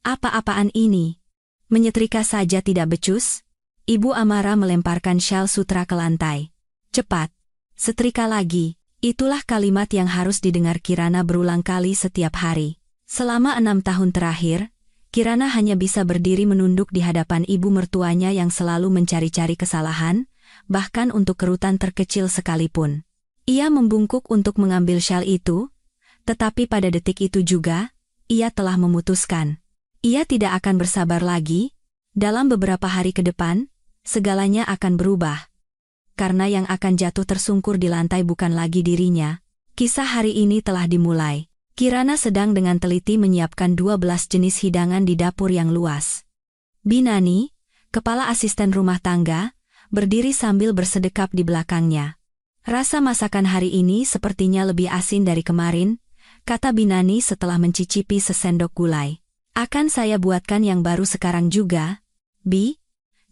Apa-apaan ini? Menyetrika saja tidak becus? Ibu Amara melemparkan syal sutra ke lantai. Cepat, setrika lagi. Itulah kalimat yang harus didengar Kirana berulang kali setiap hari. Selama 6 tahun terakhir, Kirana hanya bisa berdiri menunduk di hadapan ibu mertuanya yang selalu mencari-cari kesalahan, bahkan untuk kerutan terkecil sekalipun. Ia membungkuk untuk mengambil syal itu, tetapi pada detik itu juga, ia telah memutuskan. Ia tidak akan bersabar lagi. Dalam beberapa hari ke depan, segalanya akan berubah. Karena yang akan jatuh tersungkur di lantai bukan lagi dirinya. Kisah hari ini telah dimulai. Kirana sedang dengan teliti menyiapkan 12 jenis hidangan di dapur yang luas. Binani, kepala asisten rumah tangga, berdiri sambil bersedekap di belakangnya. Rasa masakan hari ini sepertinya lebih asin dari kemarin, kata Binani setelah mencicipi sesendok gulai. Akan saya buatkan yang baru sekarang juga, Bi?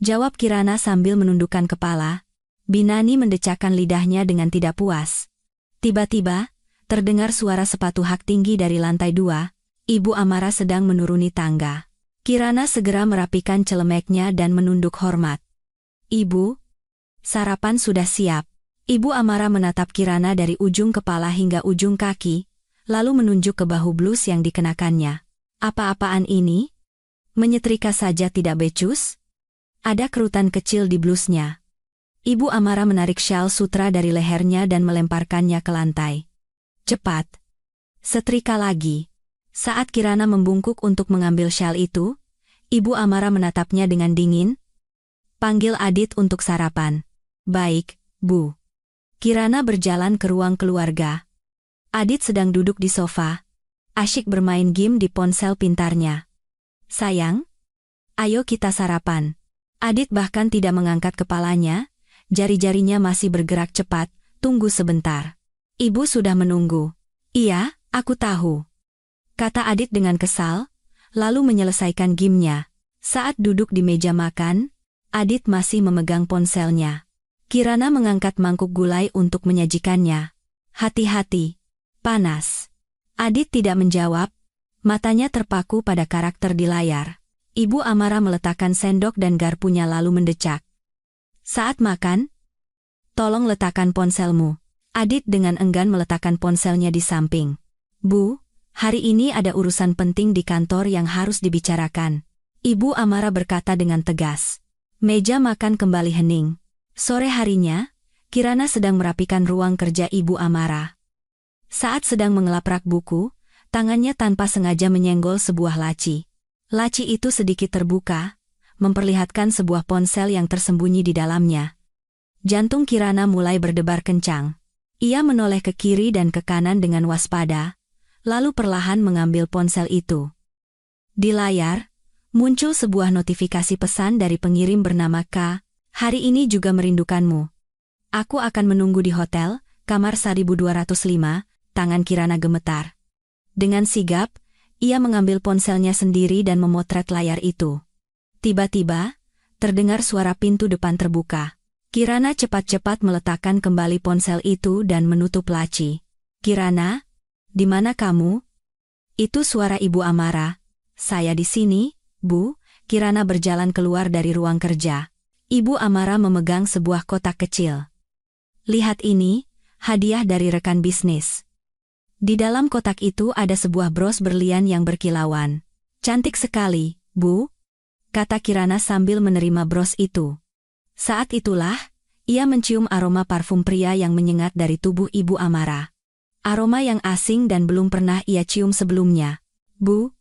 Jawab Kirana sambil menundukkan kepala. Binani mendecakkan lidahnya dengan tidak puas. Tiba-tiba, terdengar suara sepatu hak tinggi dari lantai 2. Ibu Amara sedang menuruni tangga. Kirana segera merapikan celemeknya dan menunduk hormat. Ibu, sarapan sudah siap. Ibu Amara menatap Kirana dari ujung kepala hingga ujung kaki, lalu menunjuk ke bahu blus yang dikenakannya. Apa-apaan ini? Menyetrika saja tidak becus? Ada kerutan kecil di blusnya. Ibu Amara menarik syal sutra dari lehernya dan melemparkannya ke lantai. Cepat. Setrika lagi. Saat Kirana membungkuk untuk mengambil syal itu, Ibu Amara menatapnya dengan dingin. Panggil Adit untuk sarapan. Baik, Bu. Kirana berjalan ke ruang keluarga. Adit sedang duduk di sofa, asyik bermain game di ponsel pintarnya. Sayang, ayo kita sarapan. Adit bahkan tidak mengangkat kepalanya, jari-jarinya masih bergerak cepat, tunggu sebentar. Ibu sudah menunggu. Iya, aku tahu. Kata Adit dengan kesal, lalu menyelesaikan gamenya. Saat duduk di meja makan, Adit masih memegang ponselnya. Kirana mengangkat mangkuk gulai untuk menyajikannya. Hati-hati, panas. Adit tidak menjawab, matanya terpaku pada karakter di layar. Ibu Amara meletakkan sendok dan garpunya lalu mendecak. Saat makan, tolong letakkan ponselmu. Adit dengan enggan meletakkan ponselnya di samping. Bu, hari ini ada urusan penting di kantor yang harus dibicarakan. Ibu Amara berkata dengan tegas. Meja makan kembali hening. Sore harinya, Kirana sedang merapikan ruang kerja Ibu Amara. Saat sedang mengelaprak buku, tangannya tanpa sengaja menyenggol sebuah laci. Laci itu sedikit terbuka, memperlihatkan sebuah ponsel yang tersembunyi di dalamnya. Jantung Kirana mulai berdebar kencang. Ia menoleh ke kiri dan ke kanan dengan waspada, lalu perlahan mengambil ponsel itu. Di layar, muncul sebuah notifikasi pesan dari pengirim bernama K. Hari ini juga merindukanmu. Aku akan menunggu di hotel, kamar 1205. Tangan Kirana gemetar. Dengan sigap, ia mengambil ponselnya sendiri dan memotret layar itu. Tiba-tiba, terdengar suara pintu depan terbuka. Kirana cepat-cepat meletakkan kembali ponsel itu dan menutup laci. Kirana, di mana kamu? Itu suara Ibu Amara. Saya di sini, Bu. Kirana berjalan keluar dari ruang kerja. Ibu Amara memegang sebuah kotak kecil. Lihat ini, hadiah dari rekan bisnis. Di dalam kotak itu ada sebuah bros berlian yang berkilauan. Cantik sekali, Bu, kata Kirana sambil menerima bros itu. Saat itulah, ia mencium aroma parfum pria yang menyengat dari tubuh Ibu Amara. Aroma yang asing dan belum pernah ia cium sebelumnya. Bu,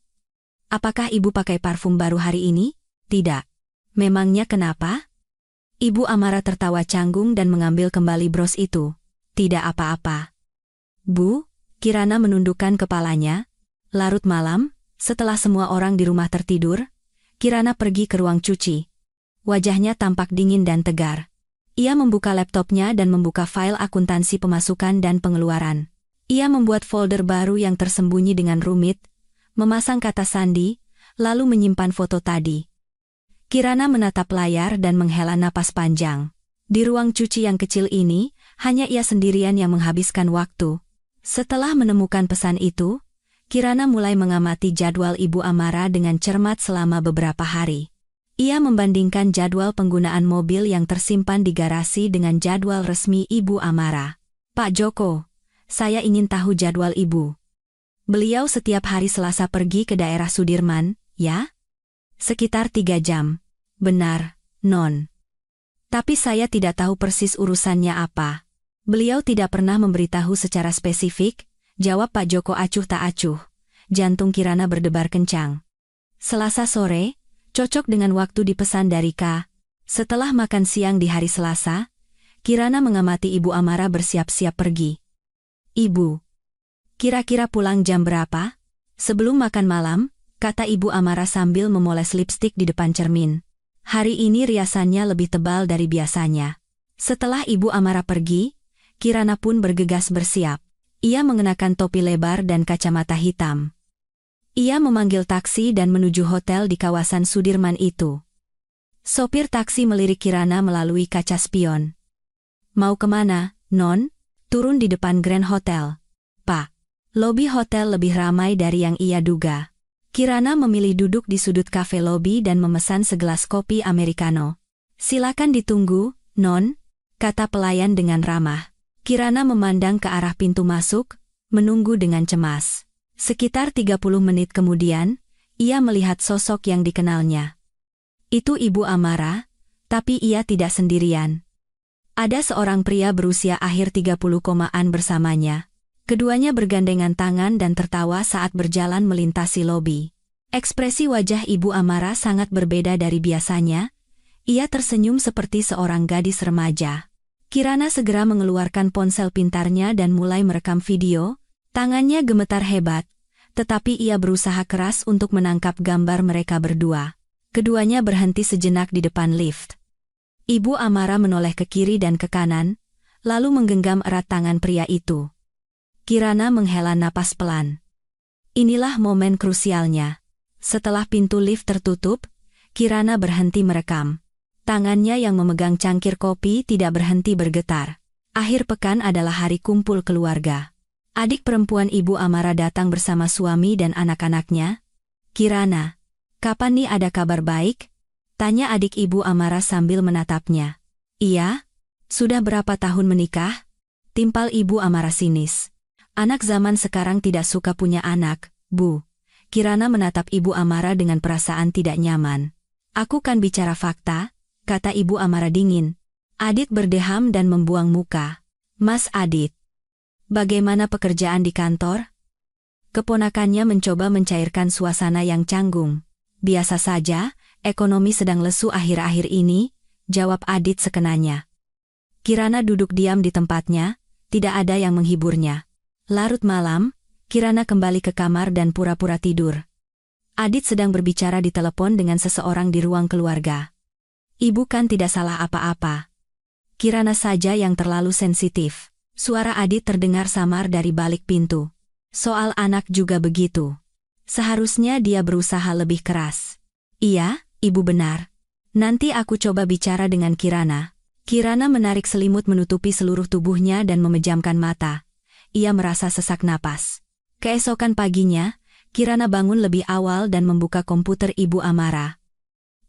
apakah Ibu pakai parfum baru hari ini? Tidak. Memangnya kenapa? Ibu Amara tertawa canggung dan mengambil kembali bros itu. Tidak apa-apa. Bu, Kirana menundukkan kepalanya. Larut malam, setelah semua orang di rumah tertidur, Kirana pergi ke ruang cuci. Wajahnya tampak dingin dan tegar. Ia membuka laptopnya dan membuka file akuntansi pemasukan dan pengeluaran. Ia membuat folder baru yang tersembunyi dengan rumit, memasang kata sandi, lalu menyimpan foto tadi. Kirana menatap layar dan menghela napas panjang. Di ruang cuci yang kecil ini, hanya ia sendirian yang menghabiskan waktu. Setelah menemukan pesan itu, Kirana mulai mengamati jadwal Ibu Amara dengan cermat selama beberapa hari. Ia membandingkan jadwal penggunaan mobil yang tersimpan di garasi dengan jadwal resmi Ibu Amara. "Pak Joko, saya ingin tahu jadwal Ibu. Beliau setiap hari Selasa pergi ke daerah Sudirman, ya?" "Sekitar 3 jam. Benar, Non. Tapi saya tidak tahu persis urusannya apa." "Beliau tidak pernah memberitahu secara spesifik," jawab Pak Joko acuh tak acuh. Jantung Kirana berdebar kencang. Selasa sore, cocok dengan waktu dipesan dari K. Setelah makan siang di hari Selasa, Kirana mengamati Ibu Amara bersiap-siap pergi. "Ibu, kira-kira pulang jam berapa?" "Sebelum makan malam," kata Ibu Amara sambil memoles lipstik di depan cermin. Hari ini riasannya lebih tebal dari biasanya. Setelah Ibu Amara pergi, Kirana pun bergegas bersiap. Ia mengenakan topi lebar dan kacamata hitam. Ia memanggil taksi dan menuju hotel di kawasan Sudirman itu. Sopir taksi melirik Kirana melalui kaca spion. "Mau kemana, Non?" "Turun di depan Grand Hotel." "Pak." Lobi hotel lebih ramai dari yang ia duga. Kirana memilih duduk di sudut kafe lobi dan memesan segelas kopi americano. "Silakan ditunggu, Non," kata pelayan dengan ramah. Kirana memandang ke arah pintu masuk, menunggu dengan cemas. Sekitar 30 menit kemudian, ia melihat sosok yang dikenalnya. Itu Ibu Amara, tapi ia tidak sendirian. Ada seorang pria berusia akhir 30-an bersamanya. Keduanya bergandengan tangan dan tertawa saat berjalan melintasi lobi. Ekspresi wajah Ibu Amara sangat berbeda dari biasanya. Ia tersenyum seperti seorang gadis remaja. Kirana segera mengeluarkan ponsel pintarnya dan mulai merekam video. Tangannya gemetar hebat, tetapi ia berusaha keras untuk menangkap gambar mereka berdua. Keduanya berhenti sejenak di depan lift. Ibu Amara menoleh ke kiri dan ke kanan, lalu menggenggam erat tangan pria itu. Kirana menghela napas pelan. Inilah momen krusialnya. Setelah pintu lift tertutup, Kirana berhenti merekam. Tangannya yang memegang cangkir kopi tidak berhenti bergetar. Akhir pekan adalah hari kumpul keluarga. Adik perempuan Ibu Amara datang bersama suami dan anak-anaknya. "Kirana, kapan nih ada kabar baik?" tanya adik Ibu Amara sambil menatapnya. "Iya? Sudah berapa tahun menikah?" timpal Ibu Amara sinis. "Anak zaman sekarang tidak suka punya anak, Bu." Kirana menatap Ibu Amara dengan perasaan tidak nyaman. "Aku kan bicara fakta," kata Ibu Amara dingin. Adit berdeham dan membuang muka. "Mas Adit, bagaimana pekerjaan di kantor?" Keponakannya mencoba mencairkan suasana yang canggung. "Biasa saja, ekonomi sedang lesu akhir-akhir ini," jawab Adit sekenanya. Kirana duduk diam di tempatnya, tidak ada yang menghiburnya. Larut malam, Kirana kembali ke kamar dan pura-pura tidur. Adit sedang berbicara di telepon dengan seseorang di ruang keluarga. "Ibu kan tidak salah apa-apa. Kirana saja yang terlalu sensitif." Suara Adit terdengar samar dari balik pintu. "Soal anak juga begitu. Seharusnya dia berusaha lebih keras." "Iya, Ibu benar. Nanti aku coba bicara dengan Kirana." Kirana menarik selimut menutupi seluruh tubuhnya dan memejamkan mata. Ia merasa sesak napas. Keesokan paginya, Kirana bangun lebih awal dan membuka komputer Ibu Amara.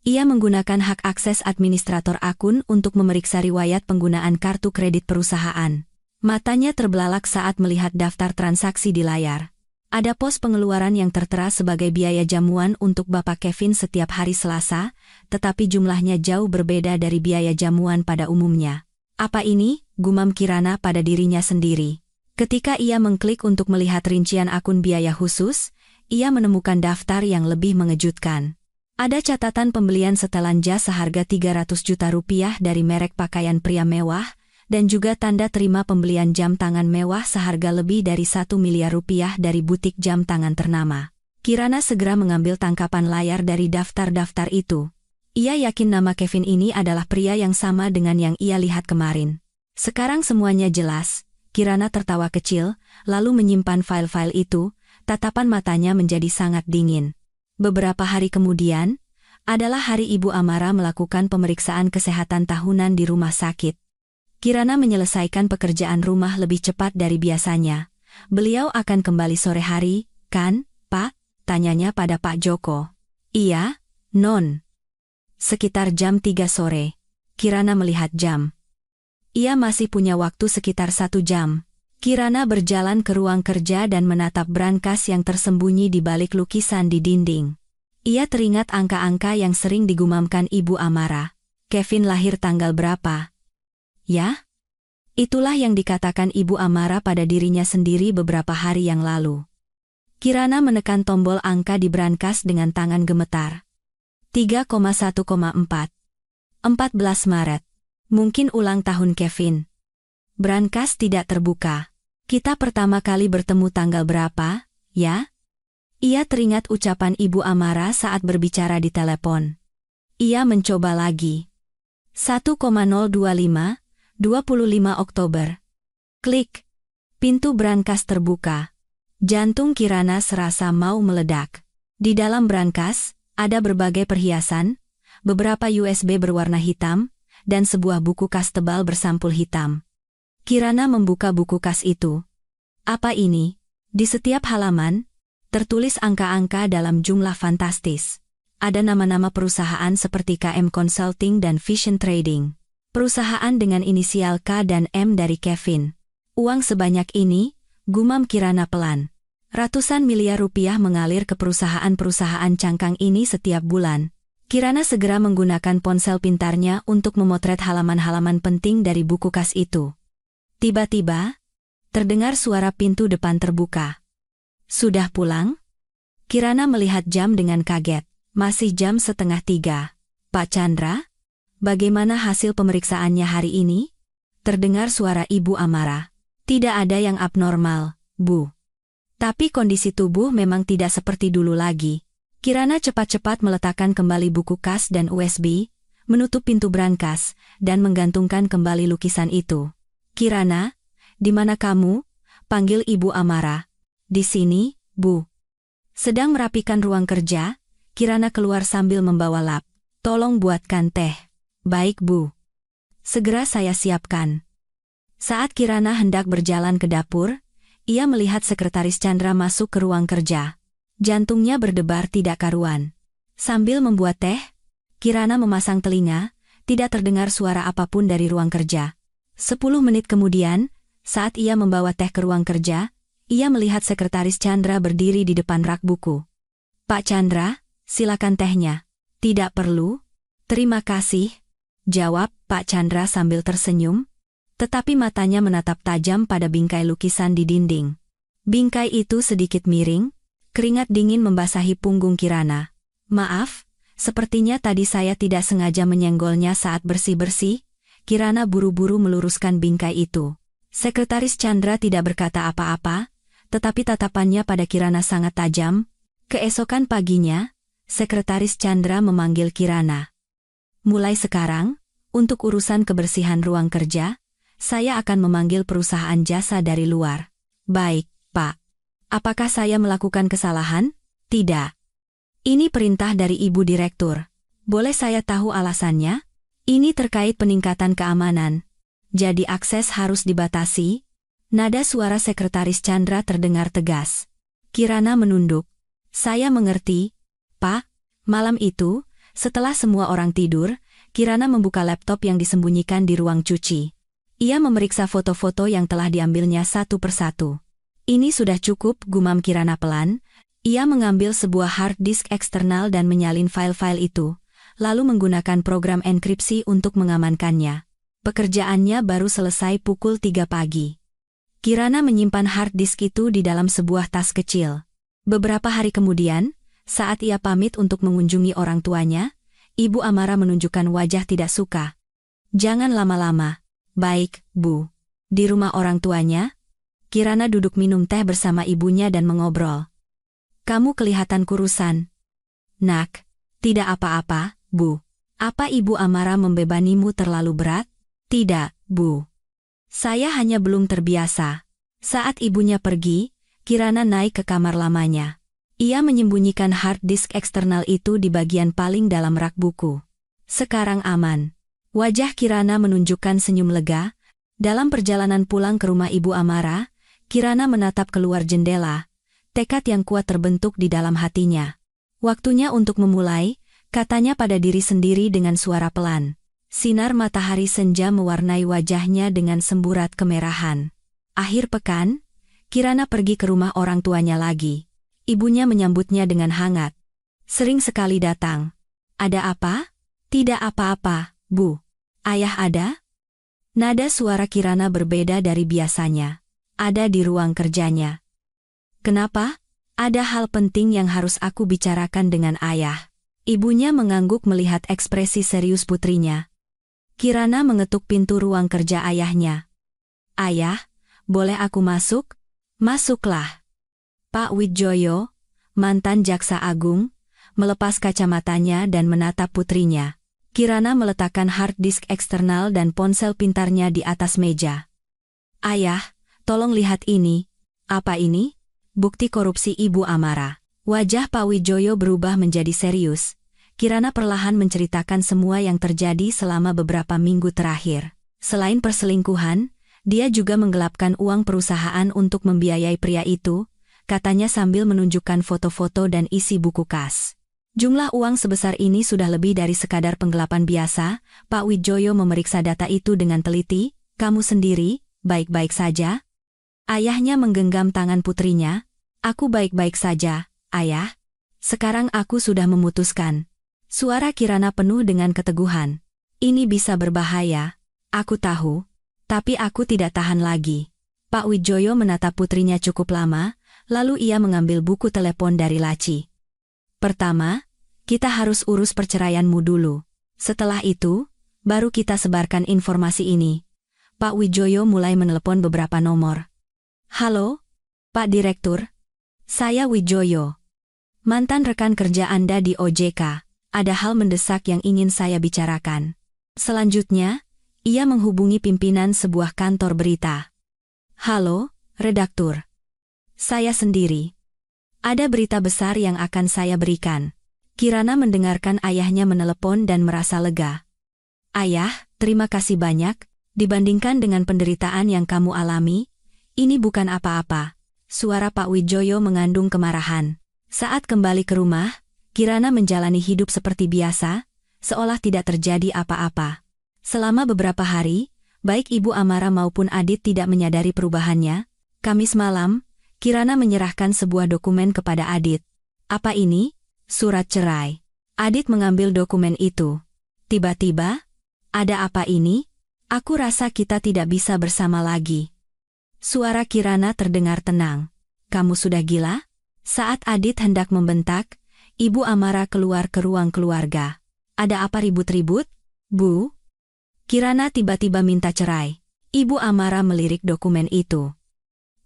Ia menggunakan hak akses administrator akun untuk memeriksa riwayat penggunaan kartu kredit perusahaan. Matanya terbelalak saat melihat daftar transaksi di layar. Ada pos pengeluaran yang tertera sebagai biaya jamuan untuk Bapak Kevin setiap hari Selasa, tetapi jumlahnya jauh berbeda dari biaya jamuan pada umumnya. "Apa ini?" gumam Kirana pada dirinya sendiri. Ketika ia mengklik untuk melihat rincian akun biaya khusus, ia menemukan daftar yang lebih mengejutkan. Ada catatan pembelian setelan jas seharga 300 juta rupiah dari merek pakaian pria mewah, dan juga tanda terima pembelian jam tangan mewah seharga lebih dari 1 miliar rupiah dari butik jam tangan ternama. Kirana segera mengambil tangkapan layar dari daftar-daftar itu. Ia yakin nama Kevin ini adalah pria yang sama dengan yang ia lihat kemarin. Sekarang semuanya jelas. Kirana tertawa kecil, lalu menyimpan file-file itu, tatapan matanya menjadi sangat dingin. Beberapa hari kemudian, adalah hari Ibu Amara melakukan pemeriksaan kesehatan tahunan di rumah sakit. Kirana menyelesaikan pekerjaan rumah lebih cepat dari biasanya. "Beliau akan kembali sore hari," Kan, Pak? Tanyanya pada Pak Joko. Iya, Non. Sekitar jam 3 sore. Kirana melihat jam. Ia masih punya waktu sekitar 1 jam. Kirana berjalan ke ruang kerja dan menatap brankas yang tersembunyi di balik lukisan di dinding. Ia teringat angka-angka yang sering digumamkan Ibu Amara. Kevin lahir tanggal berapa? Ya? Itulah yang dikatakan Ibu Amara pada dirinya sendiri beberapa hari yang lalu. Kirana menekan tombol angka di brankas dengan tangan gemetar. 3,1,4. 14 Maret. Mungkin ulang tahun Kevin. Brankas tidak terbuka. Kita pertama kali bertemu tanggal berapa, ya? Ia teringat ucapan Ibu Amara saat berbicara di telepon. Ia mencoba lagi. 1,025, 25 Oktober. Klik. Pintu brankas terbuka. Jantung Kirana serasa mau meledak. Di dalam brankas, ada berbagai perhiasan, beberapa USB berwarna hitam, dan sebuah buku kas tebal bersampul hitam. Kirana membuka buku kas itu. Apa ini? Di setiap halaman, tertulis angka-angka dalam jumlah fantastis. Ada nama-nama perusahaan seperti KM Consulting dan Vision Trading. Perusahaan dengan inisial K dan M dari Kevin. Uang sebanyak ini, gumam Kirana pelan. Ratusan miliar rupiah mengalir ke perusahaan-perusahaan cangkang ini setiap bulan. Kirana segera menggunakan ponsel pintarnya untuk memotret halaman-halaman penting dari buku kas itu. Tiba-tiba, terdengar suara pintu depan terbuka. Sudah pulang? Kirana melihat jam dengan kaget. Masih jam 2:30. Pak Chandra? Bagaimana hasil pemeriksaannya hari ini? Terdengar suara Ibu Amara. Tidak ada yang abnormal, Bu. Tapi kondisi tubuh memang tidak seperti dulu lagi. Kirana cepat-cepat meletakkan kembali buku kas dan USB, menutup pintu brankas, dan menggantungkan kembali lukisan itu. Kirana, di mana kamu? Panggil Ibu Amara. Di sini, Bu. Sedang merapikan ruang kerja, Kirana keluar sambil membawa lap. Tolong buatkan teh. Baik, Bu. Segera saya siapkan. Saat Kirana hendak berjalan ke dapur, ia melihat Sekretaris Chandra masuk ke ruang kerja. Jantungnya berdebar tidak karuan. Sambil membuat teh, Kirana memasang telinga, tidak terdengar suara apapun dari ruang kerja. 10 menit kemudian, saat ia membawa teh ke ruang kerja, ia melihat Sekretaris Chandra berdiri di depan rak buku. Pak Chandra, silakan tehnya. Tidak perlu. Terima kasih, jawab Pak Chandra sambil tersenyum. Tetapi matanya menatap tajam pada bingkai lukisan di dinding. Bingkai itu sedikit miring, keringat dingin membasahi punggung Kirana. Maaf, sepertinya tadi saya tidak sengaja menyenggolnya saat bersih-bersih. Kirana buru-buru meluruskan bingkai itu. Sekretaris Chandra tidak berkata apa-apa, tetapi tatapannya pada Kirana sangat tajam. Keesokan paginya, Sekretaris Chandra memanggil Kirana. Mulai sekarang, untuk urusan kebersihan ruang kerja, saya akan memanggil perusahaan jasa dari luar. Baik, Pak. Apakah saya melakukan kesalahan? Tidak. Ini perintah dari Ibu Direktur. Boleh saya tahu alasannya? Ini terkait peningkatan keamanan. Jadi akses harus dibatasi? Nada suara Sekretaris Chandra terdengar tegas. Kirana menunduk. Saya mengerti, Pak. Malam itu, setelah semua orang tidur, Kirana membuka laptop yang disembunyikan di ruang cuci. Ia memeriksa foto-foto yang telah diambilnya satu persatu. Ini sudah cukup, gumam Kirana pelan. Ia mengambil sebuah hard disk eksternal dan menyalin file-file itu, lalu menggunakan program enkripsi untuk mengamankannya. Pekerjaannya baru selesai pukul 3 pagi. Kirana menyimpan hard disk itu di dalam sebuah tas kecil. Beberapa hari kemudian, saat ia pamit untuk mengunjungi orang tuanya, Ibu Amara menunjukkan wajah tidak suka. Jangan lama-lama. Baik, Bu. Di rumah orang tuanya, Kirana duduk minum teh bersama ibunya dan mengobrol. Kamu kelihatan kurusan. Nak, tidak apa-apa, Bu. Apa Ibu Amara membebanimu terlalu berat? Tidak, Bu. Saya hanya belum terbiasa. Saat ibunya pergi, Kirana naik ke kamar lamanya. Ia menyembunyikan hard disk eksternal itu di bagian paling dalam rak buku. Sekarang aman. Wajah Kirana menunjukkan senyum lega. Dalam perjalanan pulang ke rumah Ibu Amara, Kirana menatap keluar jendela. Tekad yang kuat terbentuk di dalam hatinya. Waktunya untuk memulai, katanya pada diri sendiri dengan suara pelan. Sinar matahari senja mewarnai wajahnya dengan semburat kemerahan. Akhir pekan, Kirana pergi ke rumah orang tuanya lagi. Ibunya menyambutnya dengan hangat. Sering sekali datang. Ada apa? Tidak apa-apa, Bu. Ayah ada? Nada suara Kirana berbeda dari biasanya. Ada di ruang kerjanya. Kenapa? Ada hal penting yang harus aku bicarakan dengan ayah. Ibunya mengangguk melihat ekspresi serius putrinya. Kirana mengetuk pintu ruang kerja ayahnya. Ayah, boleh aku masuk? Masuklah. Pak Widjoyo, mantan jaksa agung, melepas kacamatanya dan menatap putrinya. Kirana meletakkan hard disk eksternal dan ponsel pintarnya di atas meja. Ayah, tolong lihat ini. Apa ini? Bukti korupsi Ibu Amara. Wajah Pak Widjoyo berubah menjadi serius. Kirana perlahan menceritakan semua yang terjadi selama beberapa minggu terakhir. Selain perselingkuhan, dia juga menggelapkan uang perusahaan untuk membiayai pria itu, katanya sambil menunjukkan foto-foto dan isi buku kas. Jumlah uang sebesar ini sudah lebih dari sekadar penggelapan biasa. Pak Widjoyo memeriksa data itu dengan teliti. Kamu sendiri, baik-baik saja? Ayahnya menggenggam tangan putrinya. Aku baik-baik saja, ayah. Sekarang aku sudah memutuskan. Suara Kirana penuh dengan keteguhan. Ini bisa berbahaya. Aku tahu. Tapi aku tidak tahan lagi. Pak Widjoyo menatap putrinya cukup lama, lalu ia mengambil buku telepon dari laci. Pertama, kita harus urus perceraianmu dulu. Setelah itu, baru kita sebarkan informasi ini. Pak Widjoyo mulai menelepon beberapa nomor. Halo, Pak Direktur. Saya Widjoyo. Mantan rekan kerja Anda di OJK. Ada hal mendesak yang ingin saya bicarakan. Selanjutnya, ia menghubungi pimpinan sebuah kantor berita. Halo, redaktur. Saya sendiri. Ada berita besar yang akan saya berikan. Kirana mendengarkan ayahnya menelepon dan merasa lega. Ayah, terima kasih banyak. Dibandingkan dengan penderitaan yang kamu alami, ini bukan apa-apa. Suara Pak Widjoyo mengandung kemarahan. Saat kembali ke rumah, Kirana menjalani hidup seperti biasa, seolah tidak terjadi apa-apa. Selama beberapa hari, baik Ibu Amara maupun Adit tidak menyadari perubahannya. Kamis malam, Kirana menyerahkan sebuah dokumen kepada Adit. Apa ini? Surat cerai. Adit mengambil dokumen itu. Tiba-tiba, ada apa ini? Aku rasa kita tidak bisa bersama lagi. Suara Kirana terdengar tenang. Kamu sudah gila? Saat Adit hendak membentak, Ibu Amara keluar ke ruang keluarga. Ada apa ribut-ribut? Bu? Kirana tiba-tiba minta cerai. Ibu Amara melirik dokumen itu.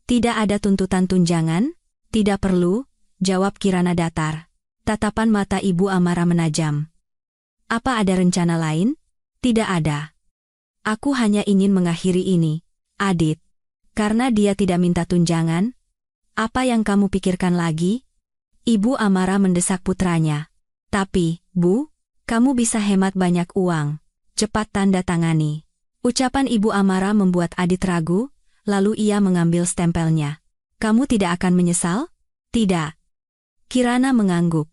Tidak ada tuntutan tunjangan? Tidak perlu, jawab Kirana datar. Tatapan mata Ibu Amara menajam. Apa ada rencana lain? Tidak ada. Aku hanya ingin mengakhiri ini, Adit. Karena dia tidak minta tunjangan. Apa yang kamu pikirkan lagi? Ibu Amara mendesak putranya. Tapi, Bu, kamu bisa hemat banyak uang. Cepat tanda tangani. Ucapan Ibu Amara membuat Adit ragu, lalu ia mengambil stempelnya. Kamu tidak akan menyesal? Tidak. Kirana mengangguk.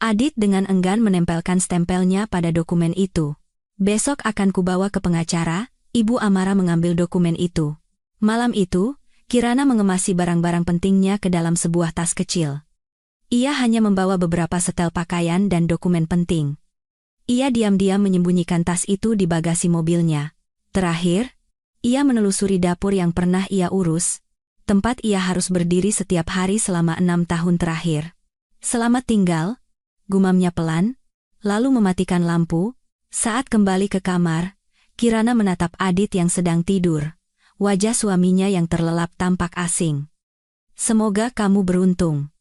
Adit dengan enggan menempelkan stempelnya pada dokumen itu. Besok akan kubawa ke pengacara. Ibu Amara mengambil dokumen itu. Malam itu, Kirana mengemasi barang-barang pentingnya ke dalam sebuah tas kecil. Ia hanya membawa beberapa setel pakaian dan dokumen penting. Ia diam-diam menyembunyikan tas itu di bagasi mobilnya. Terakhir, ia menelusuri dapur yang pernah ia urus, tempat ia harus berdiri setiap hari selama 6 tahun terakhir. Selamat tinggal, gumamnya pelan, lalu mematikan lampu. Saat kembali ke kamar, Kirana menatap Adit yang sedang tidur. Wajah suaminya yang terlelap tampak asing. Semoga kamu beruntung.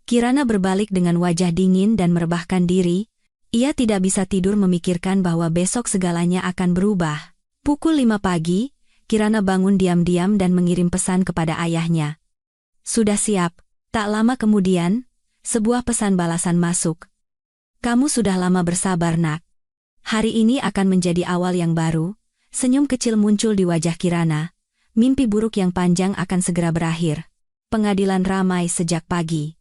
Kirana berbalik dengan wajah dingin dan merebahkan diri. Ia tidak bisa tidur memikirkan bahwa besok segalanya akan berubah. Pukul 5 pagi, Kirana bangun diam-diam dan mengirim pesan kepada ayahnya. Sudah siap. Tak lama kemudian, sebuah pesan balasan masuk. Kamu sudah lama bersabar, nak. Hari ini akan menjadi awal yang baru. Senyum kecil muncul di wajah Kirana. Mimpi buruk yang panjang akan segera berakhir. Pengadilan ramai sejak pagi.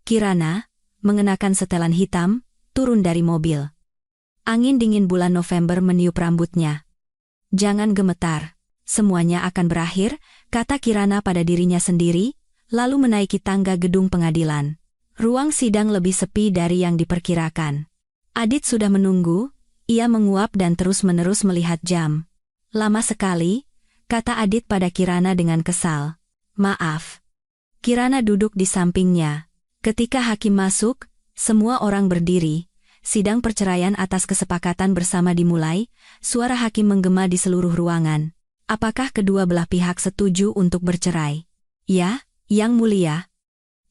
Kirana, mengenakan setelan hitam, turun dari mobil. Angin dingin bulan November meniup rambutnya. "Jangan gemetar, semuanya akan berakhir," kata Kirana pada dirinya sendiri, lalu menaiki tangga gedung pengadilan. Ruang sidang lebih sepi dari yang diperkirakan. Adit sudah menunggu, ia menguap dan terus-menerus melihat jam. "Lama sekali," kata Adit pada Kirana dengan kesal. "Maaf." Kirana duduk di sampingnya. Ketika hakim masuk, semua orang berdiri. Sidang perceraian atas kesepakatan bersama dimulai, suara hakim menggema di seluruh ruangan. "Apakah kedua belah pihak setuju untuk bercerai?" "Ya, Yang Mulia,"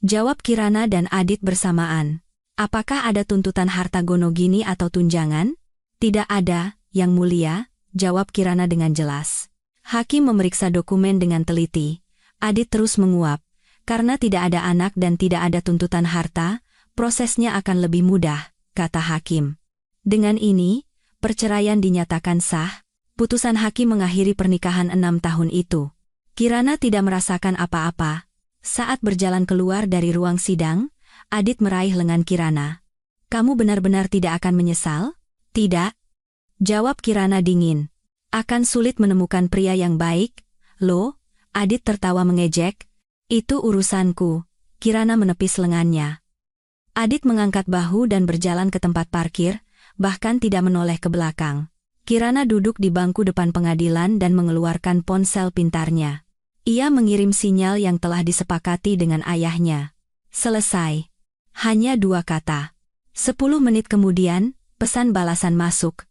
jawab Kirana dan Adit bersamaan. "Apakah ada tuntutan harta gonogini atau tunjangan?" "Tidak ada, Yang Mulia," jawab Kirana dengan jelas. Hakim memeriksa dokumen dengan teliti. Adit terus menguap. "Karena tidak ada anak dan tidak ada tuntutan harta, prosesnya akan lebih mudah," kata hakim. Dengan ini, perceraian dinyatakan sah. Putusan hakim mengakhiri pernikahan 6 tahun itu. Kirana tidak merasakan apa-apa. Saat berjalan keluar dari ruang sidang, Adit meraih lengan Kirana. "Kamu benar-benar tidak akan menyesal?" "Tidak," jawab Kirana dingin. "Akan sulit menemukan pria yang baik." "Loh?" Adit tertawa mengejek. "Itu urusanku." Kirana menepis lengannya. Adit mengangkat bahu dan berjalan ke tempat parkir, bahkan tidak menoleh ke belakang. Kirana duduk di bangku depan pengadilan dan mengeluarkan ponsel pintarnya. Ia mengirim sinyal yang telah disepakati dengan ayahnya. "Selesai." Hanya 2 kata. 10 menit kemudian, pesan balasan masuk.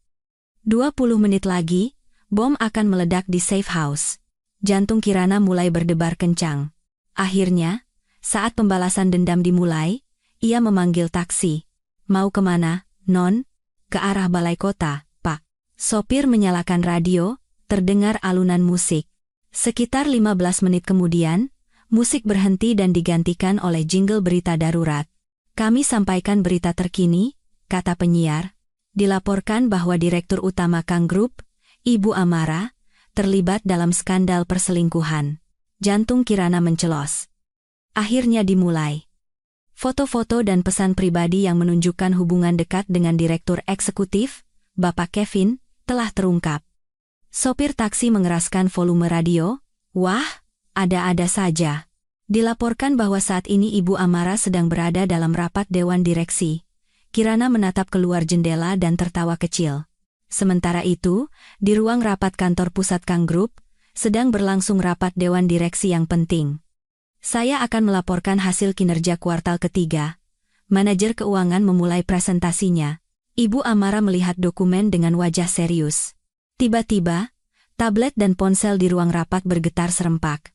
20 menit lagi, bom akan meledak di safe house. Jantung Kirana mulai berdebar kencang. Akhirnya, saat pembalasan dendam dimulai, ia memanggil taksi. "Mau kemana, Non?" "Ke arah balai kota, Pak." Sopir menyalakan radio, terdengar alunan musik. Sekitar 15 menit kemudian, musik berhenti dan digantikan oleh jingle berita darurat. "Kami sampaikan berita terkini," kata penyiar. "Dilaporkan bahwa Direktur Utama Kang Group, Ibu Amara, terlibat dalam skandal perselingkuhan." Jantung Kirana mencelos. Akhirnya dimulai. Foto-foto dan pesan pribadi yang menunjukkan hubungan dekat dengan Direktur Eksekutif, Bapak Kevin, telah terungkap. Sopir taksi mengeraskan volume radio. "Wah, ada-ada saja." Dilaporkan bahwa saat ini Ibu Amara sedang berada dalam rapat Dewan Direksi. Kirana menatap keluar jendela dan tertawa kecil. Sementara itu, di ruang rapat kantor pusat Kang Group, sedang berlangsung rapat Dewan Direksi yang penting. "Saya akan melaporkan hasil kinerja kuartal ketiga." Manajer keuangan memulai presentasinya. Ibu Amara melihat dokumen dengan wajah serius. Tiba-tiba, tablet dan ponsel di ruang rapat bergetar serempak.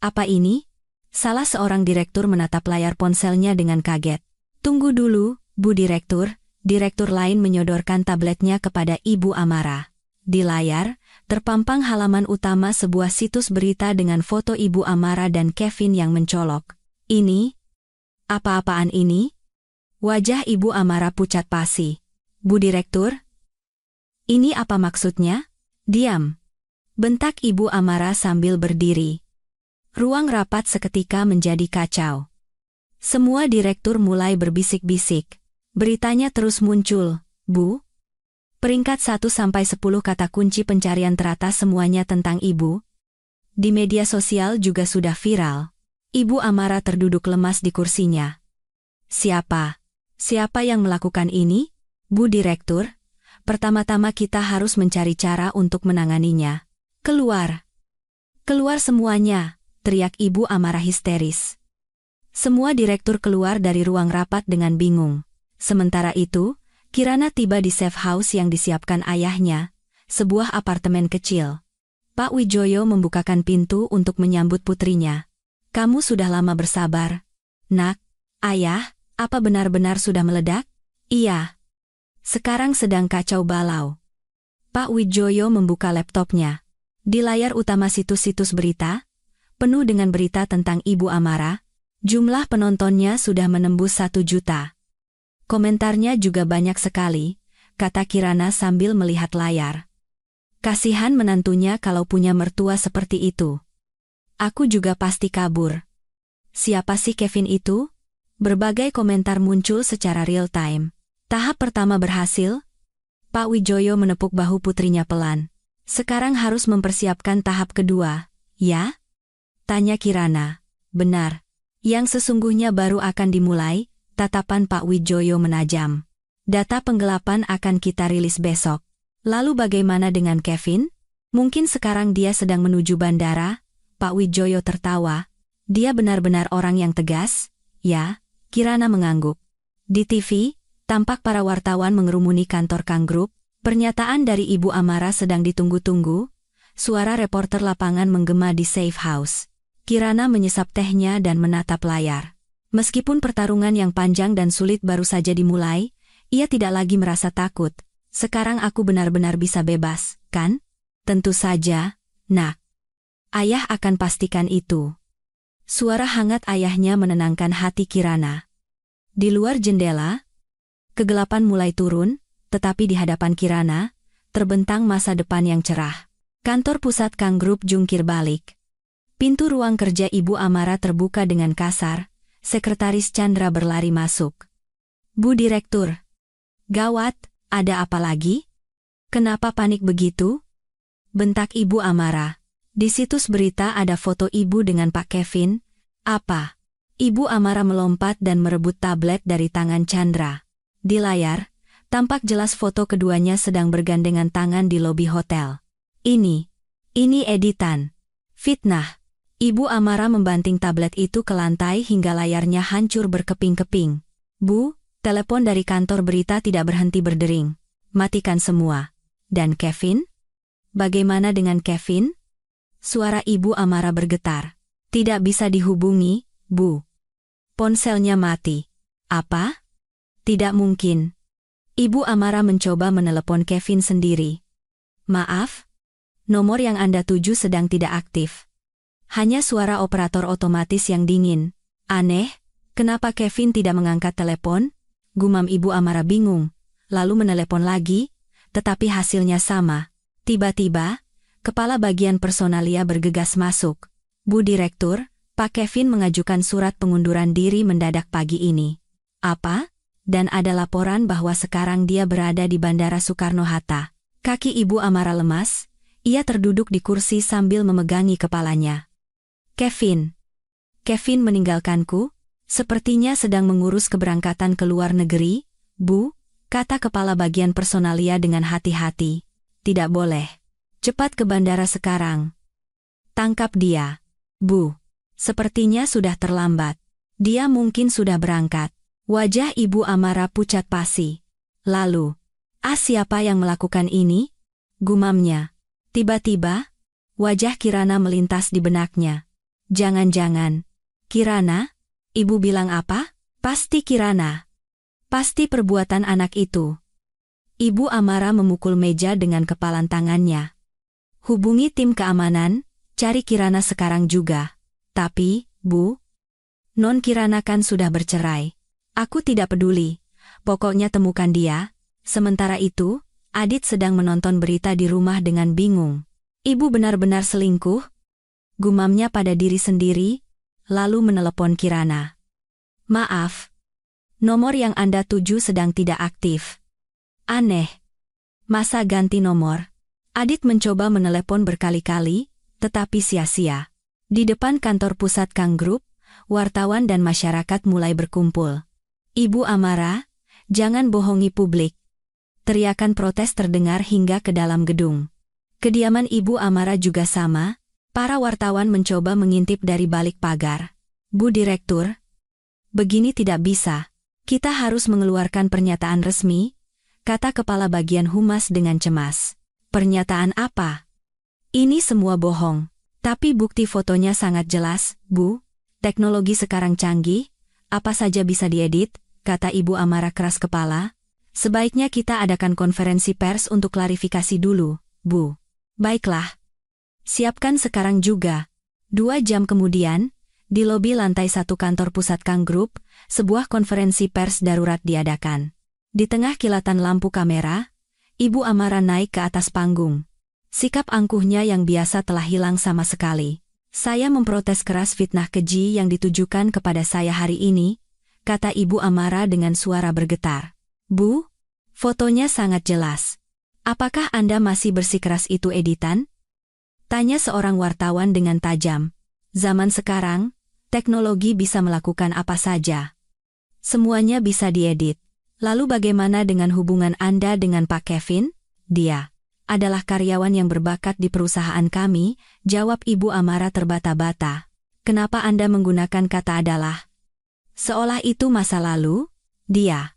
Apa ini?" Salah seorang direktur menatap layar ponselnya dengan kaget. "Tunggu dulu, Bu Direktur." Direktur lain menyodorkan tabletnya kepada Ibu Amara. Di layar, terpampang halaman utama sebuah situs berita dengan foto Ibu Amara dan Kevin yang mencolok. "Ini? Apa-apaan ini?" Wajah Ibu Amara pucat pasi. "Bu Direktur? Ini apa maksudnya?" "Diam!" bentak Ibu Amara sambil berdiri. Ruang rapat seketika menjadi kacau. Semua direktur mulai berbisik-bisik. Beritanya terus muncul. "Bu, peringkat 1-10 kata kunci pencarian teratas semuanya tentang Ibu." Di media sosial juga sudah viral. Ibu Amara terduduk lemas di kursinya. Siapa yang melakukan ini?" "Bu Direktur, pertama-tama kita harus mencari cara untuk menanganinya." Keluar semuanya!" teriak Ibu Amara histeris. Semua direktur keluar dari ruang rapat dengan bingung. Sementara itu, Kirana tiba di safe house yang disiapkan ayahnya, sebuah apartemen kecil. Pak Wijoyo membukakan pintu untuk menyambut putrinya. "Kamu sudah lama bersabar." "Nak, Ayah, apa benar-benar sudah meledak?" "Iya. Sekarang sedang kacau balau." Pak Wijoyo membuka laptopnya. Di layar utama situs-situs berita, penuh dengan berita tentang Ibu Amara, jumlah penontonnya sudah menembus 1 juta. Komentarnya juga banyak sekali, kata Kirana sambil melihat layar. Kasihan menantunya kalau punya mertua seperti itu. Aku juga pasti kabur. Siapa sih Kevin itu? Berbagai komentar muncul secara real time. Tahap pertama berhasil. Pak Wijoyo menepuk bahu putrinya pelan. Sekarang harus mempersiapkan tahap kedua, ya? Tanya Kirana. Benar. Yang sesungguhnya baru akan dimulai, tatapan Pak Wijoyo menajam. Data penggelapan akan kita rilis besok. Lalu bagaimana dengan Kevin? Mungkin sekarang dia sedang menuju bandara? Pak Wijoyo tertawa. Dia benar-benar orang yang tegas, ya? Kirana mengangguk. Di TV, tampak para wartawan mengerumuni kantor Kang Group. Pernyataan dari Ibu Amara sedang ditunggu-tunggu. Suara reporter lapangan menggema di safe house. Kirana menyesap tehnya dan menatap layar. Meskipun pertarungan yang panjang dan sulit baru saja dimulai, ia tidak lagi merasa takut. Sekarang aku benar-benar bisa bebas, kan? Tentu saja, Nak. Ayah akan pastikan itu. Suara hangat ayahnya menenangkan hati Kirana. Di luar jendela, kegelapan mulai turun, tetapi di hadapan Kirana, terbentang masa depan yang cerah. Kantor pusat Kang Group jungkir balik. Pintu ruang kerja Ibu Amara terbuka dengan kasar, Sekretaris Chandra berlari masuk. Bu Direktur. Gawat, ada apa lagi? Kenapa panik begitu? Bentak Ibu Amara. Di situs berita ada foto ibu dengan Pak Kevin. Apa? Ibu Amara melompat dan merebut tablet dari tangan Chandra. Di layar, tampak jelas foto keduanya sedang bergandengan tangan di lobi hotel. Ini editan. Fitnah. Ibu Amara membanting tablet itu ke lantai hingga layarnya hancur berkeping-keping. Bu, telepon dari kantor berita tidak berhenti berdering. Matikan semua. Dan Kevin? Bagaimana dengan Kevin? Suara Ibu Amara bergetar. Tidak bisa dihubungi, Bu. Ponselnya mati. Apa? Tidak mungkin. Ibu Amara mencoba menelepon Kevin sendiri. Maaf? Nomor yang Anda tuju sedang tidak aktif. Hanya suara operator otomatis yang dingin. Aneh, kenapa Kevin tidak mengangkat telepon? Gumam Ibu Amara bingung. Lalu menelepon lagi, tetapi hasilnya sama. Tiba-tiba, kepala bagian personalia bergegas masuk. Bu Direktur, Pak Kevin mengajukan surat pengunduran diri mendadak pagi ini. Apa? Dan ada laporan bahwa sekarang dia berada di Bandara Soekarno-Hatta. Kaki Ibu Amara lemas, ia terduduk di kursi sambil memegangi kepalanya. Kevin meninggalkanku? Sepertinya sedang mengurus keberangkatan ke luar negeri, Bu, kata kepala bagian personalia dengan hati-hati. Tidak boleh. Cepat ke bandara sekarang. Tangkap dia. Bu, sepertinya sudah terlambat. Dia mungkin sudah berangkat. Wajah Ibu Amara pucat pasi. Lalu, siapa yang melakukan ini? Gumamnya. Tiba-tiba, wajah Kirana melintas di benaknya. Jangan-jangan. Kirana? Ibu bilang apa? Pasti Kirana. Pasti perbuatan anak itu. Ibu Amara memukul meja dengan kepalan tangannya. Hubungi tim keamanan, cari Kirana sekarang juga. Tapi, Bu, Non Kirana kan sudah bercerai. Aku tidak peduli. Pokoknya temukan dia. Sementara itu, Adit sedang menonton berita di rumah dengan bingung. Ibu benar-benar selingkuh? Gumamnya pada diri sendiri, lalu menelepon Kirana. Maaf. Nomor yang Anda tuju sedang tidak aktif. Aneh. Masa ganti nomor? Adit mencoba menelepon berkali-kali, tetapi sia-sia. Di depan kantor pusat Kang Group, wartawan dan masyarakat mulai berkumpul. Ibu Amara, jangan bohongi publik. Teriakan protes terdengar hingga ke dalam gedung. Kediaman Ibu Amara juga sama, para wartawan mencoba mengintip dari balik pagar. Bu Direktur, begini tidak bisa. Kita harus mengeluarkan pernyataan resmi, kata kepala bagian humas dengan cemas. Pernyataan apa? Ini semua bohong. Tapi bukti fotonya sangat jelas, Bu. Teknologi sekarang canggih, apa saja bisa diedit, kata Ibu Amara keras kepala. Sebaiknya kita adakan konferensi pers untuk klarifikasi dulu, Bu. Baiklah. Siapkan sekarang juga. 2 jam kemudian, di lobi lantai 1 kantor pusat Kang Group, sebuah konferensi pers darurat diadakan. Di tengah kilatan lampu kamera, Ibu Amara naik ke atas panggung. Sikap angkuhnya yang biasa telah hilang sama sekali. Saya memprotes keras fitnah keji yang ditujukan kepada saya hari ini, kata Ibu Amara dengan suara bergetar. Bu, fotonya sangat jelas. Apakah Anda masih bersikeras itu editan? Tanya seorang wartawan dengan tajam. Zaman sekarang, teknologi bisa melakukan apa saja. Semuanya bisa diedit. Lalu bagaimana dengan hubungan Anda dengan Pak Kevin? Dia adalah karyawan yang berbakat di perusahaan kami, jawab Ibu Amara terbata-bata. Kenapa Anda menggunakan kata adalah? Seolah itu masa lalu, dia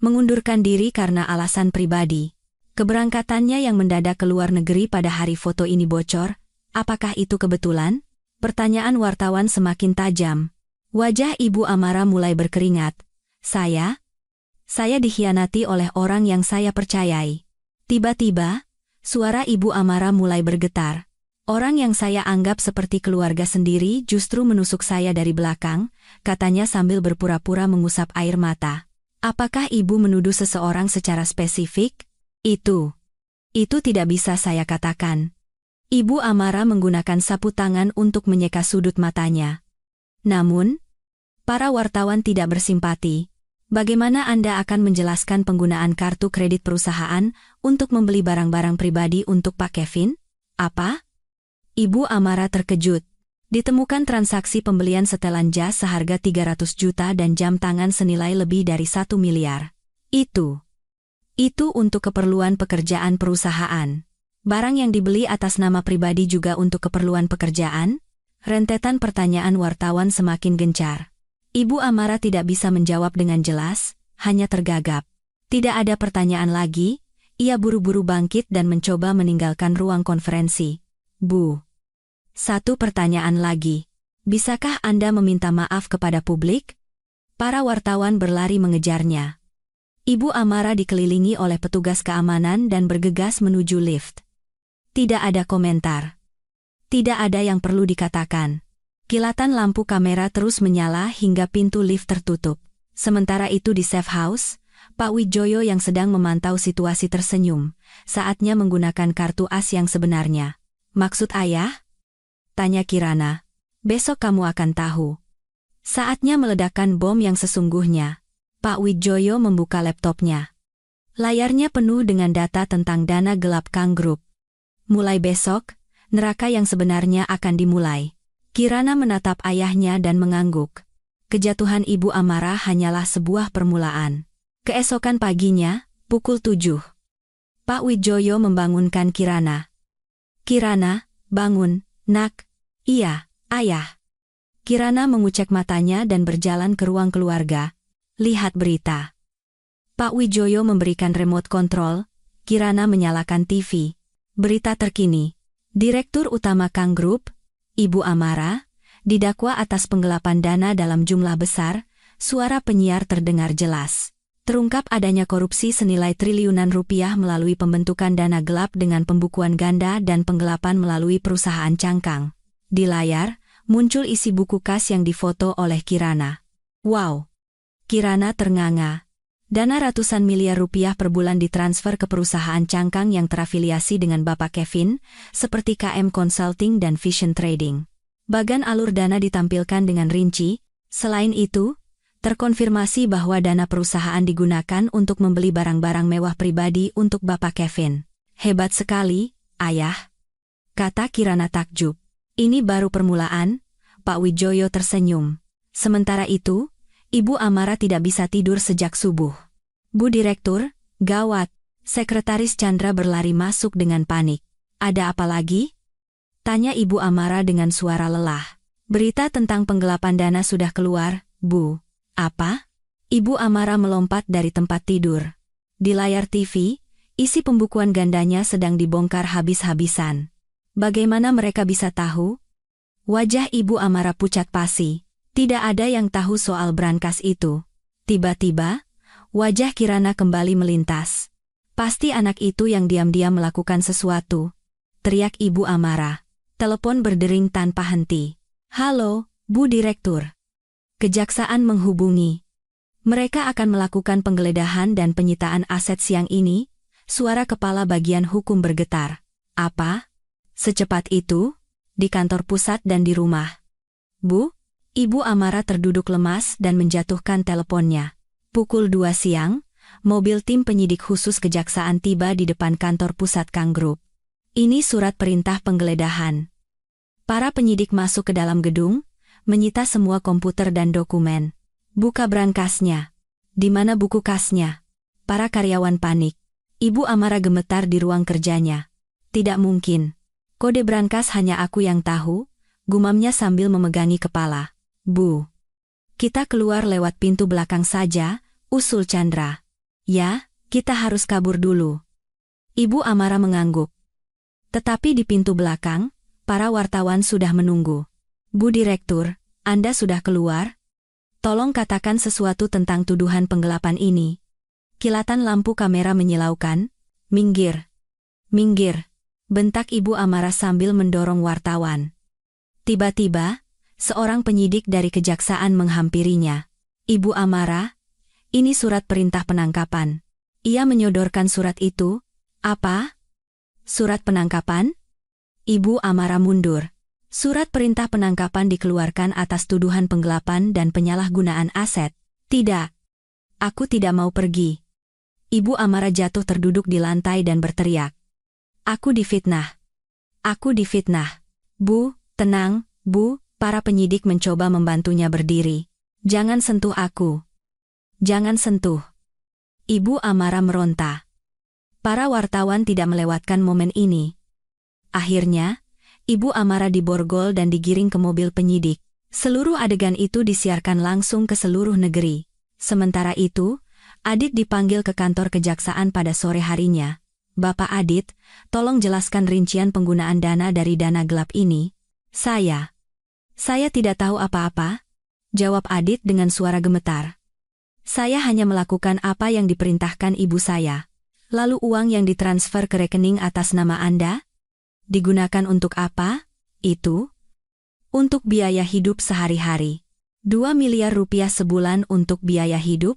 mengundurkan diri karena alasan pribadi. Keberangkatannya yang mendadak ke luar negeri pada hari foto ini bocor, apakah itu kebetulan? Pertanyaan wartawan semakin tajam. Wajah Ibu Amara mulai berkeringat. Saya dikhianati oleh orang yang saya percayai. Tiba-tiba, suara Ibu Amara mulai bergetar. Orang yang saya anggap seperti keluarga sendiri justru menusuk saya dari belakang, katanya sambil berpura-pura mengusap air mata. Apakah Ibu menuduh seseorang secara spesifik? Itu tidak bisa saya katakan. Ibu Amara menggunakan sapu tangan untuk menyeka sudut matanya. Namun, para wartawan tidak bersimpati. Bagaimana Anda akan menjelaskan penggunaan kartu kredit perusahaan untuk membeli barang-barang pribadi untuk Pak Kevin? Apa? Ibu Amara terkejut. Ditemukan transaksi pembelian setelan jas seharga 300 juta dan jam tangan senilai lebih dari 1 miliar. Itu untuk keperluan pekerjaan perusahaan. Barang yang dibeli atas nama pribadi juga untuk keperluan pekerjaan? Rentetan pertanyaan wartawan semakin gencar. Ibu Amara tidak bisa menjawab dengan jelas, hanya tergagap. Tidak ada pertanyaan lagi, ia buru-buru bangkit dan mencoba meninggalkan ruang konferensi. Bu. Satu pertanyaan lagi. Bisakah Anda meminta maaf kepada publik? Para wartawan berlari mengejarnya. Ibu Amara dikelilingi oleh petugas keamanan dan bergegas menuju lift. Tidak ada komentar. Tidak ada yang perlu dikatakan. Kilatan lampu kamera terus menyala hingga pintu lift tertutup. Sementara itu di safe house, Pak Wijoyo yang sedang memantau situasi tersenyum. Saatnya menggunakan kartu as yang sebenarnya. Maksud ayah? Tanya Kirana. Besok kamu akan tahu. Saatnya meledakkan bom yang sesungguhnya. Pak Wijoyo membuka laptopnya. Layarnya penuh dengan data tentang dana gelap Kang Group. Mulai besok, neraka yang sebenarnya akan dimulai. Kirana menatap ayahnya dan mengangguk. Kejatuhan Ibu Amara hanyalah sebuah permulaan. Keesokan paginya, pukul 7. Pak Wijoyo membangunkan Kirana. Kirana, bangun, nak. Iya, ayah. Kirana mengucek matanya dan berjalan ke ruang keluarga. Lihat berita. Pak Wijoyo memberikan remote control, Kirana menyalakan TV. Berita terkini. Direktur Utama Kang Group, Ibu Amara, didakwa atas penggelapan dana dalam jumlah besar, suara penyiar terdengar jelas. Terungkap adanya korupsi senilai triliunan rupiah melalui pembentukan dana gelap dengan pembukuan ganda dan penggelapan melalui perusahaan cangkang. Di layar, muncul isi buku kas yang difoto oleh Kirana. Wow! Kirana ternganga. Dana ratusan miliar rupiah per bulan ditransfer ke perusahaan cangkang yang terafiliasi dengan Bapak Kevin, seperti KM Consulting dan Vision Trading. Bagan alur dana ditampilkan dengan rinci. Selain itu, terkonfirmasi bahwa dana perusahaan digunakan untuk membeli barang-barang mewah pribadi untuk Bapak Kevin. Hebat sekali, ayah. Kata Kirana takjub. Ini baru permulaan, Pak Wijoyo tersenyum. Sementara itu, Ibu Amara tidak bisa tidur sejak subuh. Bu Direktur, gawat. Sekretaris Chandra berlari masuk dengan panik. Ada apa lagi? Tanya Ibu Amara dengan suara lelah. Berita tentang penggelapan dana sudah keluar, Bu. Apa? Ibu Amara melompat dari tempat tidur. Di layar TV, isi pembukuan gandanya sedang dibongkar habis-habisan. Bagaimana mereka bisa tahu? Wajah Ibu Amara pucat pasi. Tidak ada yang tahu soal brankas itu. Tiba-tiba, wajah Kirana kembali melintas. Pasti anak itu yang diam-diam melakukan sesuatu. Teriak Ibu Amara. Telepon berdering tanpa henti. Halo, Bu Direktur. Kejaksaan menghubungi. Mereka akan melakukan penggeledahan dan penyitaan aset siang ini. Suara kepala bagian hukum bergetar. Apa? Secepat itu? di kantor pusat dan di rumah. Bu, Ibu Amara terduduk lemas dan menjatuhkan teleponnya. Pukul 2 siang, mobil tim penyidik khusus kejaksaan tiba di depan kantor pusat Kang Group. Ini surat perintah penggeledahan. Para penyidik masuk ke dalam gedung, menyita semua komputer dan dokumen. Buka brankasnya. Di mana buku kasnya? Para karyawan panik. Ibu Amara gemetar di ruang kerjanya. Tidak mungkin. Kode brankas hanya aku yang tahu, gumamnya sambil memegangi kepala. Bu. Kita keluar lewat pintu belakang saja, usul Chandra. Ya, kita harus kabur dulu. Ibu Amara mengangguk. Tetapi di pintu belakang, para wartawan sudah menunggu. Bu Direktur, Anda sudah keluar? Tolong katakan sesuatu tentang tuduhan penggelapan ini. Kilatan lampu kamera menyilaukan. Minggir. Minggir. Bentak Ibu Amara sambil mendorong wartawan. Tiba-tiba, seorang penyidik dari kejaksaan menghampirinya. Ibu Amara, ini surat perintah penangkapan. Ia menyodorkan surat itu. Apa? Surat penangkapan? Ibu Amara mundur. Surat perintah penangkapan dikeluarkan atas tuduhan penggelapan dan penyalahgunaan aset. Tidak. Aku tidak mau pergi. Ibu Amara jatuh terduduk di lantai dan berteriak. Aku difitnah. Aku difitnah. Bu, tenang, Bu, para penyidik mencoba membantunya berdiri. Jangan sentuh aku. Jangan sentuh. Ibu Amara meronta. Para wartawan tidak melewatkan momen ini. Akhirnya, Ibu Amara diborgol dan digiring ke mobil penyidik. Seluruh adegan itu disiarkan langsung ke seluruh negeri. Sementara itu, Adit dipanggil ke kantor kejaksaan pada sore harinya. Bapak Adit, tolong jelaskan rincian penggunaan dana dari dana gelap ini. Saya tidak tahu apa-apa, jawab Adit dengan suara gemetar. Saya hanya melakukan apa yang diperintahkan ibu saya. Lalu uang yang ditransfer ke rekening atas nama Anda? Digunakan untuk apa? Itu? Untuk biaya hidup sehari-hari. 2 miliar rupiah sebulan untuk biaya hidup?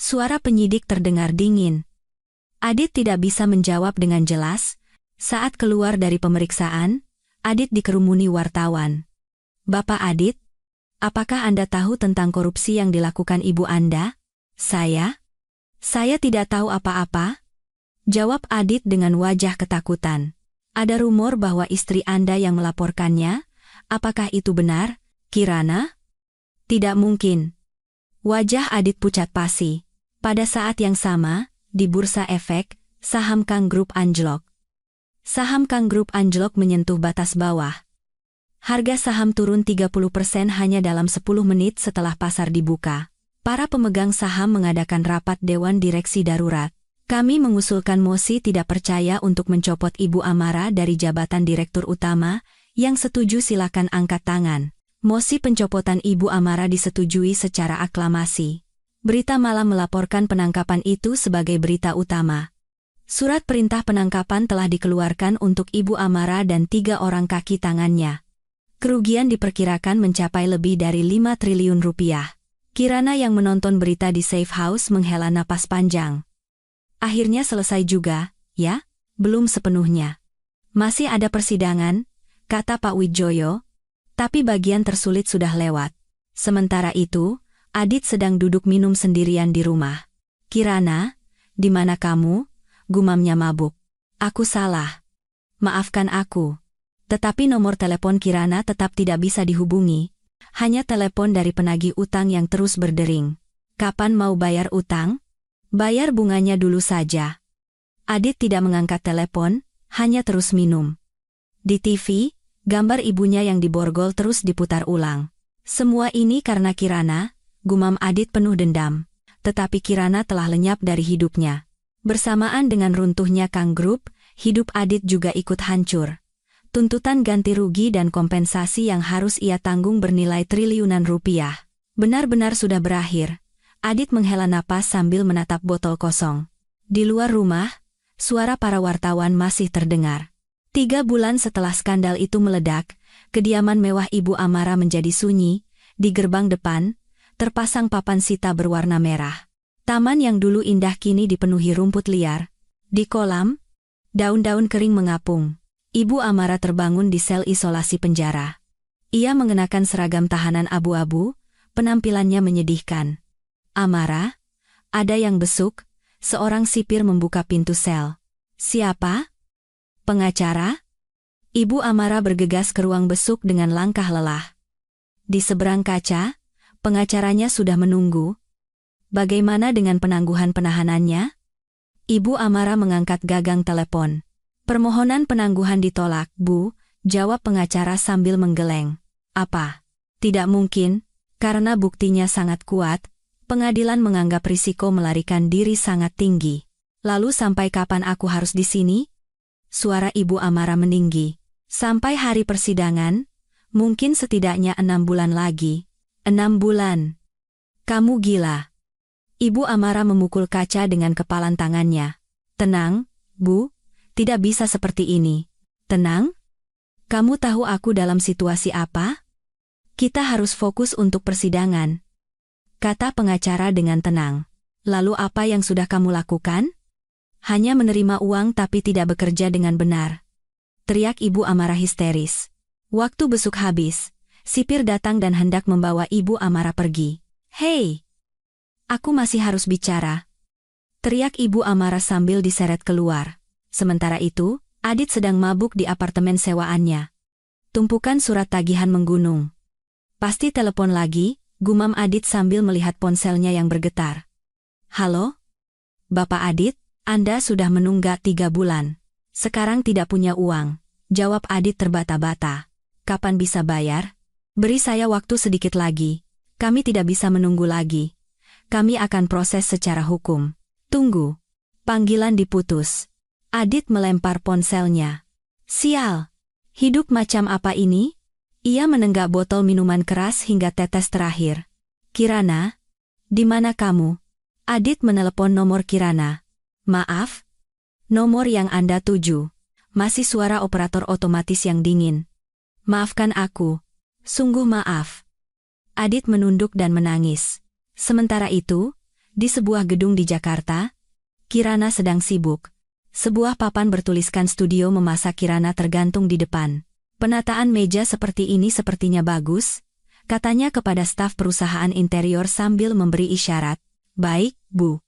Suara penyidik terdengar dingin. Adit tidak bisa menjawab dengan jelas. Saat keluar dari pemeriksaan, Adit dikerumuni wartawan. Bapak Adit, apakah Anda tahu tentang korupsi yang dilakukan ibu Anda? Saya tidak tahu apa-apa. Jawab Adit dengan wajah ketakutan. Ada rumor bahwa istri Anda yang melaporkannya. Apakah itu benar, Kirana? Tidak mungkin. Wajah Adit pucat pasi. Pada saat yang sama, di Bursa Efek, saham Kang Group anjlok. Saham Kang Group anjlok menyentuh batas bawah. Harga saham turun 30% hanya dalam 10 menit setelah pasar dibuka. Para pemegang saham mengadakan rapat Dewan Direksi Darurat. Kami mengusulkan mosi tidak percaya untuk mencopot Ibu Amara dari jabatan Direktur Utama. Yang setuju silakan angkat tangan. Mosi pencopotan Ibu Amara disetujui secara aklamasi. Berita Malam melaporkan penangkapan itu sebagai berita utama. Surat perintah penangkapan telah dikeluarkan untuk Ibu Amara dan 3 orang kaki tangannya. Kerugian diperkirakan mencapai lebih dari 5 triliun rupiah. Kirana yang menonton berita di Safe House menghela napas panjang. Akhirnya selesai juga, ya? Belum sepenuhnya. Masih ada persidangan, kata Pak Widjoyo. Tapi bagian tersulit sudah lewat. Sementara itu, Adit sedang duduk minum sendirian di rumah. Kirana, di mana kamu? Gumamnya mabuk. Aku salah. Maafkan aku. Tetapi nomor telepon Kirana tetap tidak bisa dihubungi. Hanya telepon dari penagih utang yang terus berdering. Kapan mau bayar utang? Bayar bunganya dulu saja. Adit tidak mengangkat telepon, hanya terus minum. Di TV, gambar ibunya yang diborgol terus diputar ulang. Semua ini karena Kirana. Gumam Adit penuh dendam. Tetapi Kirana telah lenyap dari hidupnya. Bersamaan dengan runtuhnya Kang Group, hidup Adit juga ikut hancur. Tuntutan ganti rugi dan kompensasi yang harus ia tanggung bernilai triliunan rupiah. Benar-benar sudah berakhir. Adit menghela napas sambil menatap botol kosong. Di luar rumah, suara para wartawan masih terdengar. 3 bulan setelah skandal itu meledak, kediaman mewah Ibu Amara menjadi sunyi. Di gerbang depan, terpasang papan sita berwarna merah. Taman yang dulu indah kini dipenuhi rumput liar. Di kolam, daun-daun kering mengapung. Ibu Amara terbangun di sel isolasi penjara. Ia mengenakan seragam tahanan abu-abu, penampilannya menyedihkan. Amara, ada yang besuk, seorang sipir membuka pintu sel. Siapa? Pengacara? Ibu Amara bergegas ke ruang besuk dengan langkah lelah. Di seberang kaca, pengacaranya sudah menunggu. Bagaimana dengan penangguhan penahanannya? Ibu Amara mengangkat gagang telepon. Permohonan penangguhan ditolak, Bu, jawab pengacara sambil menggeleng. Apa? Tidak mungkin, karena buktinya sangat kuat, pengadilan menganggap risiko melarikan diri sangat tinggi. Lalu sampai kapan aku harus di sini? Suara Ibu Amara meninggi. Sampai hari persidangan, mungkin setidaknya 6 bulan lagi. 6 bulan. Kamu gila. Ibu Amara memukul kaca dengan kepalan tangannya. Tenang, Bu. Tidak bisa seperti ini. Tenang? Kamu tahu aku dalam situasi apa? Kita harus fokus untuk persidangan, kata pengacara dengan tenang. Lalu apa yang sudah kamu lakukan? Hanya menerima uang tapi tidak bekerja dengan benar. Teriak Ibu Amara histeris. Waktu besuk habis, sipir datang dan hendak membawa Ibu Amara pergi. Hei! Aku masih harus bicara. Teriak Ibu Amara sambil diseret keluar. Sementara itu, Adit sedang mabuk di apartemen sewaannya. Tumpukan surat tagihan menggunung. Pasti telepon lagi, gumam Adit sambil melihat ponselnya yang bergetar. Halo? Bapak Adit, Anda sudah menunggak 3 bulan. Sekarang tidak punya uang, jawab Adit terbata-bata. Kapan bisa bayar? Beri saya waktu sedikit lagi. Kami tidak bisa menunggu lagi. Kami akan proses secara hukum. Tunggu. Panggilan diputus. Adit melempar ponselnya. Sial! Hidup macam apa ini? Ia menenggak botol minuman keras hingga tetes terakhir. Kirana? Di mana kamu? Adit menelepon nomor Kirana. Maaf? Nomor yang Anda tuju. Masih suara operator otomatis yang dingin. Maafkan aku. Sungguh maaf. Adit menunduk dan menangis. Sementara itu, di sebuah gedung di Jakarta, Kirana sedang sibuk. Sebuah papan bertuliskan studio memasak Kirana tergantung di depan. Penataan meja seperti ini sepertinya bagus, katanya kepada staf perusahaan interior sambil memberi isyarat. Baik, Bu.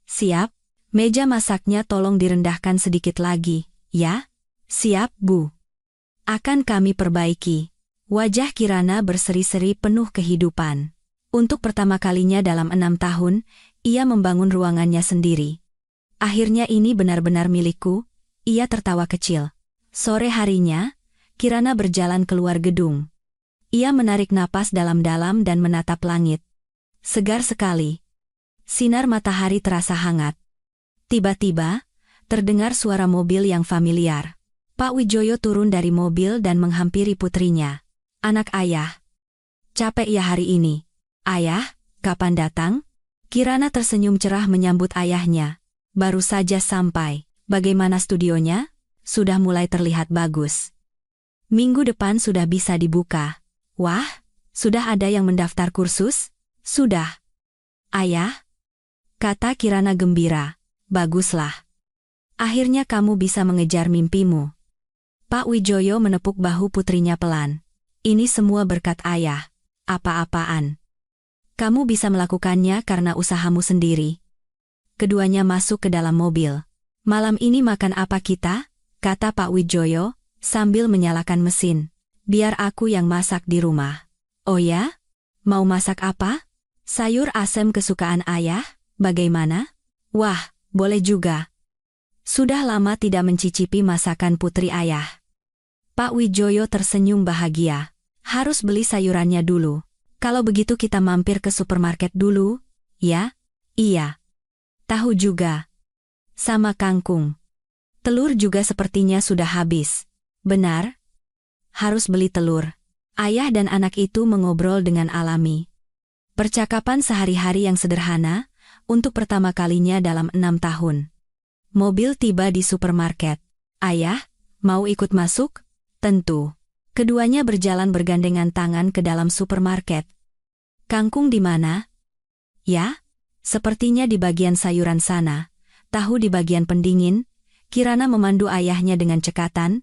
Siap, meja masaknya tolong direndahkan sedikit lagi, ya? Siap, Bu. Akan kami perbaiki. Wajah Kirana berseri-seri penuh kehidupan. Untuk pertama kalinya dalam 6 tahun, ia membangun ruangannya sendiri. Akhirnya ini benar-benar milikku, ia tertawa kecil. Sore harinya, Kirana berjalan keluar gedung. Ia menarik napas dalam-dalam dan menatap langit. Segar sekali. Sinar matahari terasa hangat. Tiba-tiba, terdengar suara mobil yang familiar. Pak Wijoyo turun dari mobil dan menghampiri putrinya. Anak ayah. Capek ya hari ini. Ayah, kapan datang? Kirana tersenyum cerah menyambut ayahnya. Baru saja sampai. Bagaimana studionya? Sudah mulai terlihat bagus. Minggu depan sudah bisa dibuka. Wah, sudah ada yang mendaftar kursus? Sudah. Ayah? Kata Kirana gembira. Baguslah. Akhirnya kamu bisa mengejar mimpimu. Pak Wijoyo menepuk bahu putrinya pelan. Ini semua berkat ayah. Apa-apaan. Kamu bisa melakukannya karena usahamu sendiri. Keduanya masuk ke dalam mobil. Malam ini makan apa kita? Kata Pak Wijoyo, sambil menyalakan mesin. Biar aku yang masak di rumah. Oh ya? Mau masak apa? Sayur asem kesukaan ayah? Bagaimana? Wah, boleh juga. Sudah lama tidak mencicipi masakan putri ayah. Pak Wijoyo tersenyum bahagia. Harus beli sayurannya dulu. Kalau begitu kita mampir ke supermarket dulu, ya? Iya. Tahu juga. Sama kangkung. Telur juga sepertinya sudah habis. Benar? Harus beli telur. Ayah dan anak itu mengobrol dengan alami. Percakapan sehari-hari yang sederhana, untuk pertama kalinya dalam 6 tahun. Mobil tiba di supermarket. Ayah, mau ikut masuk? Tentu. Keduanya berjalan bergandengan tangan ke dalam supermarket. Kangkung di mana? Ya? Sepertinya di bagian sayuran sana, tahu di bagian pendingin. Kirana memandu ayahnya dengan cekatan.